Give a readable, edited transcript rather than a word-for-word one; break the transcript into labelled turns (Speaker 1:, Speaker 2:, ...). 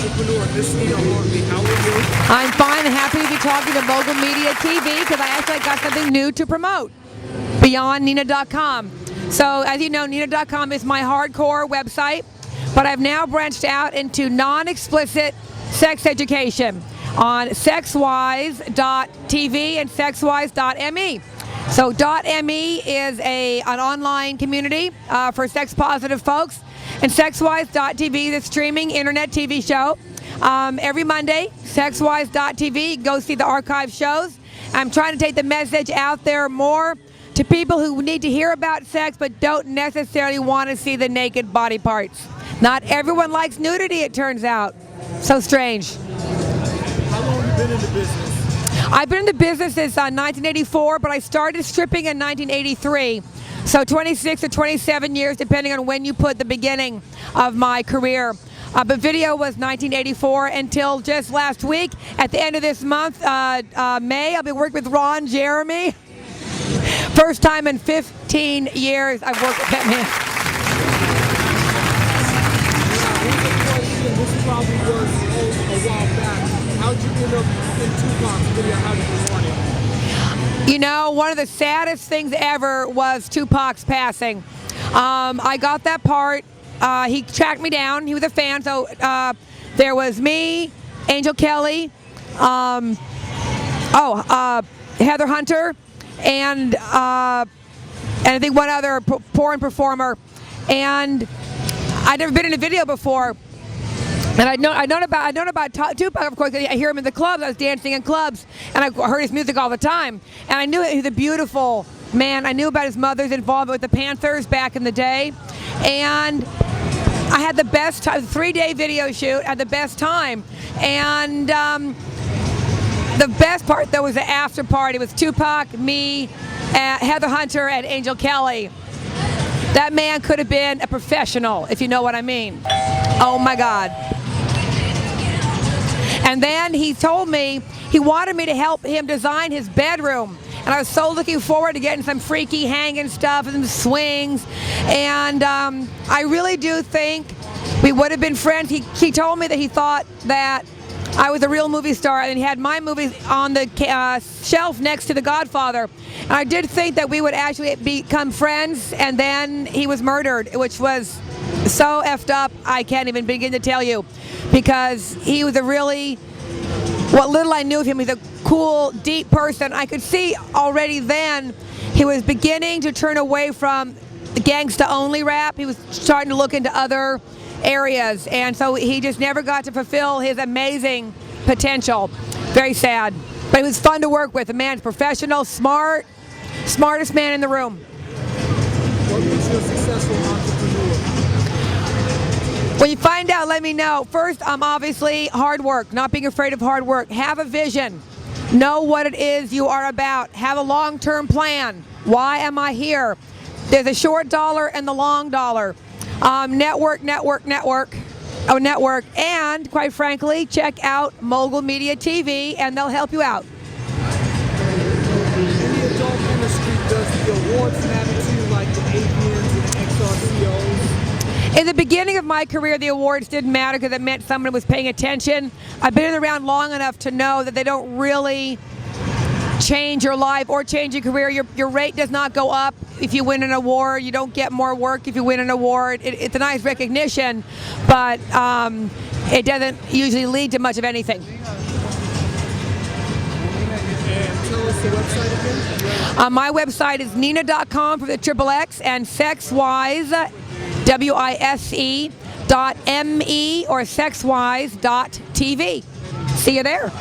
Speaker 1: entrepreneur, Miss Nina Hartley. How are you?
Speaker 2: I'm fine and happy to be talking to Mogul Media TV because I actually got something new to promote beyond Nina.com. So as you know, Nina.com is my hardcore website, but I've now branched out into non-explicit sex education on sexwise.tv and sexwise.me. So .me is an online community for sex-positive folks, and sexwise.tv is a streaming internet TV show. Every Monday, sexwise.tv, go see the archive shows. I'm trying to take the message out there more to people who need to hear about sex but don't necessarily want to see the naked body parts. Not everyone likes nudity, it turns out. So strange.
Speaker 1: How long have you been in the business?
Speaker 2: I've been in the business since 1984, but I started stripping in 1983. So 26 or 27 years, depending on when you put the beginning of my career. But video was 1984 until just last week. At the end of this month, May, I'll be working with Ron Jeremy. First time in 15 years I've worked with that man.
Speaker 1: This probably was a while back. How'd you end up in Tupac's video? How did you want it?
Speaker 2: You know, one of the saddest things ever was Tupac's passing. I got that part. He tracked me down. He was a fan. So there was me, Angel Kelly, Heather Hunter, and I think one other porn performer. And I'd never been in a video before. And I'd known about Tupac, of course. I hear him in the clubs. I was dancing in clubs, and I heard his music all the time. And I knew he was a beautiful man. I knew about his mother's involvement with the Panthers back in the day, and I had the best time. 3-day video shoot. I had the best time, and the best part though was the after party with Tupac, me, Heather Hunter, and Angel Kelly. That man could have been a professional, if you know what I mean. Oh my God. And then he told me he wanted me to help him design his bedroom. And I was so looking forward to getting some freaky hanging stuff and some swings. And I really do think we would have been friends. He told me that he thought that I was a real movie star, and he had my movies on the shelf next to The Godfather. And I did think that we would actually become friends, and then he was murdered, which was so effed up I can't even begin to tell you, because he was a really, what little I knew of him, he's a cool, deep person. I could see already then he was beginning to turn away from the gangsta-only rap. He was starting to look into other areas, and so he just never got to fulfill his amazing potential. Very sad. But he was fun to work with. The man's professional, smart, smartest man in the room.
Speaker 1: What makes you a successful entrepreneur?
Speaker 2: When you find out, let me know. First, obviously hard work, not being afraid of hard work. Have a vision. Know what it is you are about. Have a long-term plan. Why am I here? There's a short dollar and the long dollar. Network, and quite frankly, check out Mogul Media TV, and they'll help you out.
Speaker 1: In the adult industry, does the awards matter to you, like the AVNs and the XRCOs?
Speaker 2: In the beginning of my career, the awards didn't matter because it meant someone was paying attention. I've been around long enough to know that they don't really change your life or change your career. Your rate does not go up if you win an award. You don't get more work if you win an award. It's a nice recognition, but it doesn't usually lead to much of anything.
Speaker 1: And tell us the website again.
Speaker 2: My website is Nina.com for the XXX, and Sexwise, WISE.me or Sexwise.tv. See you there.